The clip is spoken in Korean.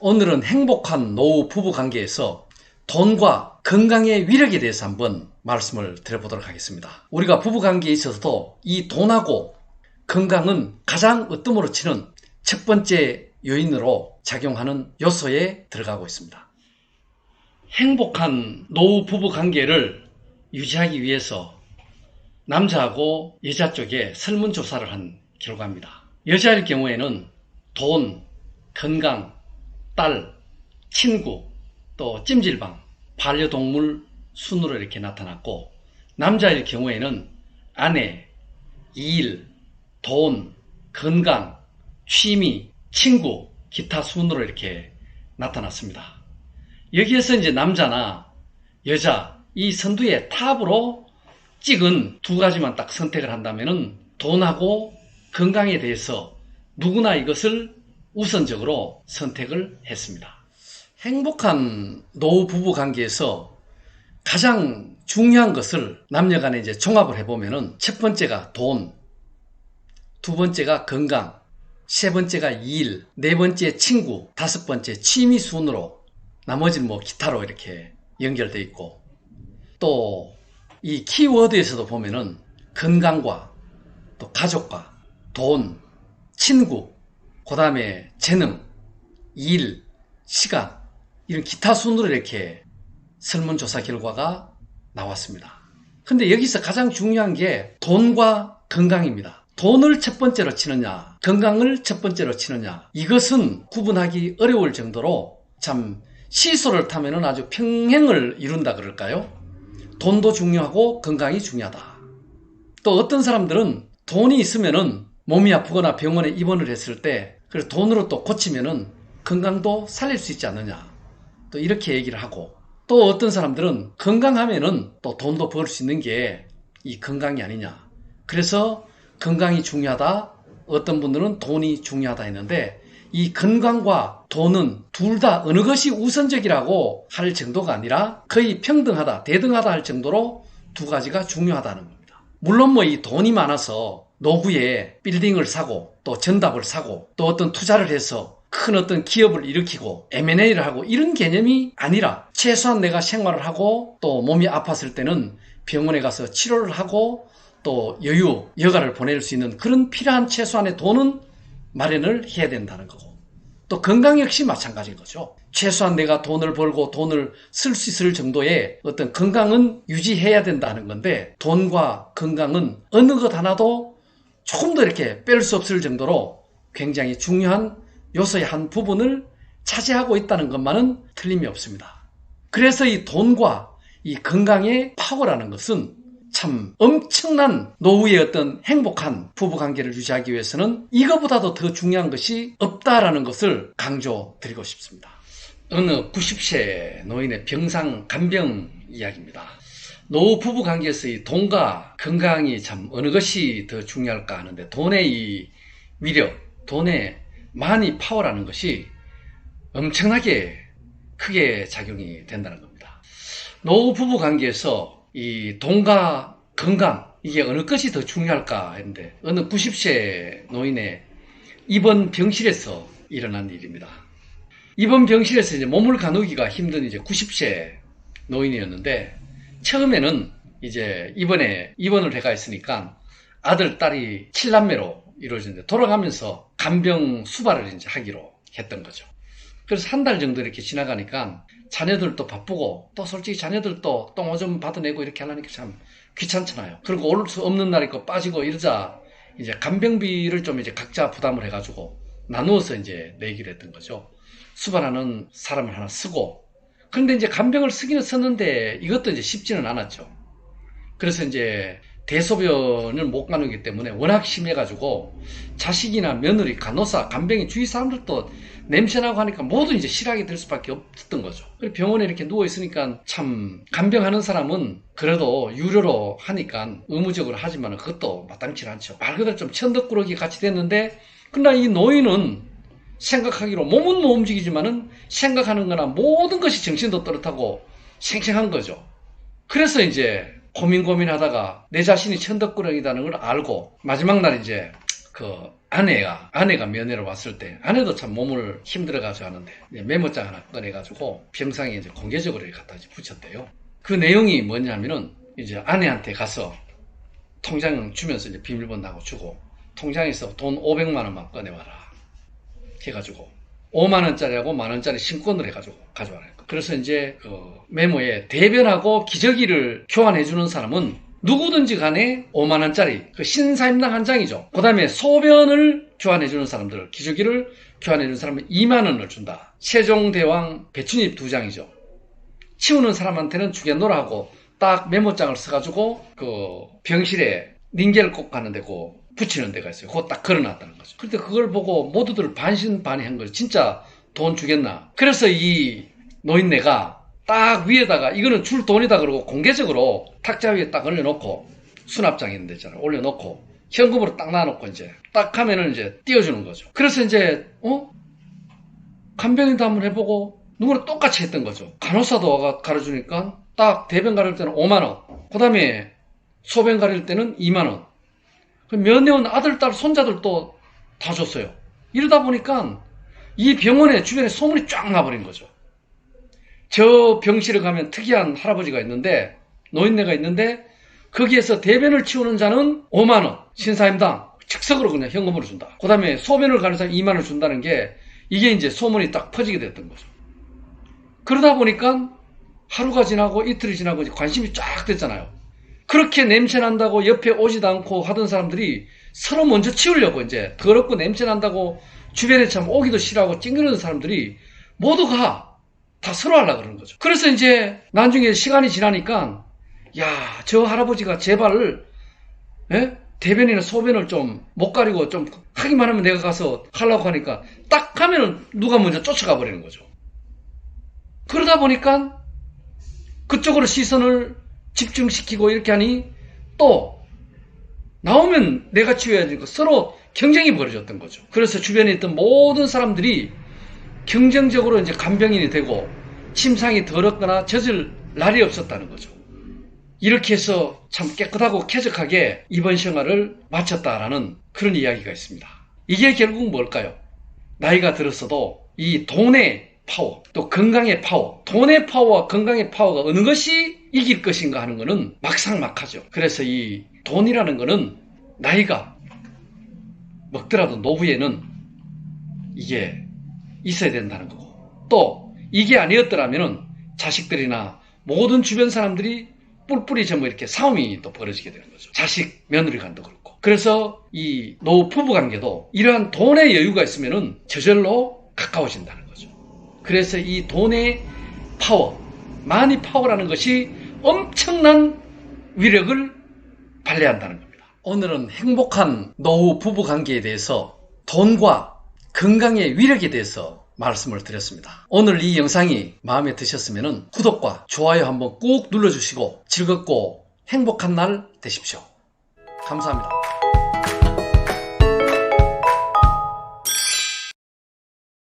오늘은 행복한 노후 부부 관계에서 돈과 건강의 위력에 대해서 한번 말씀을 드려보도록 하겠습니다. 우리가 부부 관계에 있어서도 이 돈하고 건강은 가장 으뜸으로 치는 첫 번째 요인으로 작용하는 요소에 들어가고 있습니다. 행복한 노후 부부 관계를 유지하기 위해서 남자하고 여자 쪽에 설문조사를 한 결과입니다. 여자일 경우에는 돈, 건강, 딸, 친구, 또 찜질방, 반려동물 순으로 이렇게 나타났고, 남자일 경우에는 아내, 일, 돈, 건강, 취미, 친구, 기타 순으로 이렇게 나타났습니다. 여기에서 이제 남자나 여자 이 선두의 탑으로 찍은 두 가지만 딱 선택을 한다면은 돈하고 건강에 대해서 누구나 이것을 우선적으로 선택을 했습니다. 행복한 노후 부부 관계에서 가장 중요한 것을 남녀간에 이제 종합을 해보면은 첫 번째가 돈, 두 번째가 건강, 세 번째가 일, 네 번째 친구, 다섯 번째 취미 순으로 나머지는 뭐 기타로 이렇게 연결되어 있고, 또 이 키워드에서도 보면은 건강과 또 가족과 돈, 친구, 그 다음에 재능, 일, 시간 이런 기타 순으로 이렇게 설문조사 결과가 나왔습니다. 근데 여기서 가장 중요한 게 돈과 건강입니다. 돈을 첫 번째로 치느냐, 건강을 첫 번째로 치느냐, 이것은 구분하기 어려울 정도로 참 시소를 타면은 아주 평행을 이룬다 그럴까요? 돈도 중요하고 건강이 중요하다. 또 어떤 사람들은 돈이 있으면은 몸이 아프거나 병원에 입원을 했을 때 그래서 돈으로 또 고치면은 건강도 살릴 수 있지 않느냐, 또 이렇게 얘기를 하고, 또 어떤 사람들은 건강하면은 또 돈도 벌 수 있는 게 이 건강이 아니냐, 그래서 건강이 중요하다, 어떤 분들은 돈이 중요하다 했는데, 이 건강과 돈은 둘 다 어느 것이 우선적이라고 할 정도가 아니라 거의 평등하다, 대등하다 할 정도로 두 가지가 중요하다는 겁니다. 물론 뭐 이 돈이 많아서 노후에 빌딩을 사고 또 전답을 사고 또 어떤 투자를 해서 큰 어떤 기업을 일으키고 M&A를 하고 이런 개념이 아니라 최소한 내가 생활을 하고 또 몸이 아팠을 때는 병원에 가서 치료를 하고 또 여가를 보낼 수 있는 그런 필요한 최소한의 돈은 마련을 해야 된다는 거고, 또 건강 역시 마찬가지인 거죠. 최소한 내가 돈을 벌고 돈을 쓸 수 있을 정도의 어떤 건강은 유지해야 된다는 건데, 돈과 건강은 어느 것 하나도 조금 더 이렇게 뺄 수 없을 정도로 굉장히 중요한 요소의 한 부분을 차지하고 있다는 것만은 틀림이 없습니다. 그래서 이 돈과 이 건강의 파워라는 것은 참 엄청난 노후의 어떤 행복한 부부관계를 유지하기 위해서는 이거보다도 더 중요한 것이 없다라는 것을 강조드리고 싶습니다. 어느 90세 노인의 간병 이야기입니다. 노후 부부관계에서 이 돈과 건강이 참 어느 것이 더 중요할까 하는데, 돈의 이 위력, 돈의 마니 파워라는 것이 엄청나게 크게 작용이 된다는 겁니다. 노후 부부관계에서 이 돈과 건강, 이게 어느 것이 더 중요할까 했는데, 어느 90세 노인의 입원 병실에서 일어난 일입니다. 입원 병실에서 이제 몸을 가누기가 힘든 이제 90세 노인이었는데, 처음에는 이제 입원을 해가 있으니까 아들, 딸이 7남매로 이루어졌는데, 돌아가면서 간병 수발을 이제 하기로 했던 거죠. 그래서 한 달 정도 이렇게 지나가니까 자녀들도 바쁘고, 또 솔직히 자녀들도 똥 오줌 받아내고 이렇게 하려니까 참 귀찮잖아요. 그리고 올 수 없는 날 있고 빠지고 이러자 이제 간병비를 좀 이제 각자 부담을 해가지고 나누어서 이제 내기로 했던 거죠. 수발하는 사람을 하나 쓰고, 그런데 이제 간병을 쓰기는 썼는데 이것도 이제 쉽지는 않았죠. 그래서 이제 대소변을 못 가누기 때문에 워낙 심해가지고 자식이나 며느리, 간호사, 간병인 주위 사람들도 냄새나고 하니까 모두 이제 싫어하게 될 수밖에 없었던 거죠. 그리고 병원에 이렇게 누워있으니까 참 간병하는 사람은 그래도 유료로 하니까 의무적으로 하지만 그것도 마땅치 않죠. 말 그대로 좀 천덕꾸러기 같이 됐는데, 그러나 이 노인은 생각하기로 몸은 못 움직이지만은 생각하는 거나 모든 것이 정신도 또렷하고 생생한 거죠. 그래서 이제 고민하다가 내 자신이 천덕꾸러기라는 걸 알고 마지막 날 이제 아내가 면회를 왔을 때, 아내도 참 몸을 힘들어가지고 하는데, 메모장 하나 꺼내가지고 병상에 이제 공개적으로 갖다 붙였대요. 그 내용이 뭐냐면은, 이제 아내한테 가서 통장 주면서 이제 비밀번호하고 주고, 통장에서 돈 500만원만 꺼내와라. 해가지고, 5만원짜리하고 만원짜리 신권을 해가지고 가져와라. 그래서 이제 그 메모에 대변하고 기저귀를 교환해주는 사람은 누구든지 간에 5만원짜리 그 신사임당 한 장이죠. 그 다음에 소변을 교환해주는 사람들, 기저귀를 교환해주는 사람은 2만원을 준다. 세종대왕 배춧잎 2장이죠. 치우는 사람한테는 주겠노라 하고 딱 메모장을 써가지고 그 병실에 링겔 꼭 가는 데고 붙이는 데가 있어요. 그거 딱 걸어놨다는 거죠. 그런데 그걸 보고 모두들 반신반의한 거죠. 진짜 돈 주겠나. 그래서 이 노인네가 딱 위에다가 이거는 줄 돈이다 그러고 공개적으로 탁자 위에 딱 올려놓고 수납장 있는 데 있잖아요. 올려놓고 현금으로 딱 놔놓고 이제 딱 하면은 이제 띄워주는 거죠. 그래서 이제 간병인도 한번 해보고 누구나 똑같이 했던 거죠. 간호사도 와가 가르쳐주니까 딱 대변 가릴 때는 5만원, 그 다음에 소변 가릴 때는 2만원. 면회 온 아들, 딸, 손자들도 다 줬어요. 이러다 보니까 이 병원에 주변에 소문이 쫙 나버린 거죠. 저 병실에 가면 특이한 할아버지가 있는데, 노인네가 있는데, 거기에서 대변을 치우는 자는 5만원, 신사임당, 즉석으로 그냥 현금으로 준다. 그 다음에 소변을 가는 사람 2만원 준다는 게, 이게 이제 소문이 딱 퍼지게 됐던 거죠. 그러다 보니까 하루가 지나고 이틀이 지나고 관심이 쫙 됐잖아요. 그렇게 냄새 난다고 옆에 오지도 않고 하던 사람들이 서로 먼저 치우려고 이제 더럽고 냄새 난다고 주변에 참 오기도 싫어하고 찡그리는 사람들이 모두가 다 서로 하려고 그러는 거죠. 그래서 이제 나중에 시간이 지나니까 야, 저 할아버지가 제발 대변이나 소변을 좀 못 가리고 좀 하기만 하면 내가 가서 하려고 하니까 딱 하면은 누가 먼저 쫓아가 버리는 거죠. 그러다 보니까 그쪽으로 시선을 집중시키고 이렇게 하니 또 나오면 내가 치워야지 서로 경쟁이 벌어졌던 거죠. 그래서 주변에 있던 모든 사람들이 경쟁적으로 이제 간병인이 되고 침상이 더럽거나 젖을 날이 없었다는 거죠. 이렇게 해서 참 깨끗하고 쾌적하게 입원 생활을 마쳤다라는 그런 이야기가 있습니다. 이게 결국 뭘까요? 나이가 들었어도 이 돈의 파워, 또 건강의 파워, 돈의 파워와 건강의 파워가 어느 것이 이길 것인가 하는 것은 막상막하죠. 그래서 이 돈이라는 것은 나이가 먹더라도 노후에는 이게 있어야 된다는 거고, 또 이게 아니었더라면 자식들이나 모든 주변 사람들이 뿔뿔이 전부 이렇게 싸움이 또 벌어지게 되는 거죠. 자식, 며느리 간도 그렇고. 그래서 이 노후 부부 관계도 이러한 돈의 여유가 있으면 저절로 가까워진다는 거죠. 그래서 이 돈의 파워, 마니 파워라는 것이 엄청난 위력을 발휘한다는 겁니다. 오늘은 행복한 노후 부부 관계에 대해서 돈과 건강의 위력에 대해서 말씀을 드렸습니다. 오늘 이 영상이 마음에 드셨으면 구독과 좋아요 한번 꾹 눌러주시고 즐겁고 행복한 날 되십시오. 감사합니다.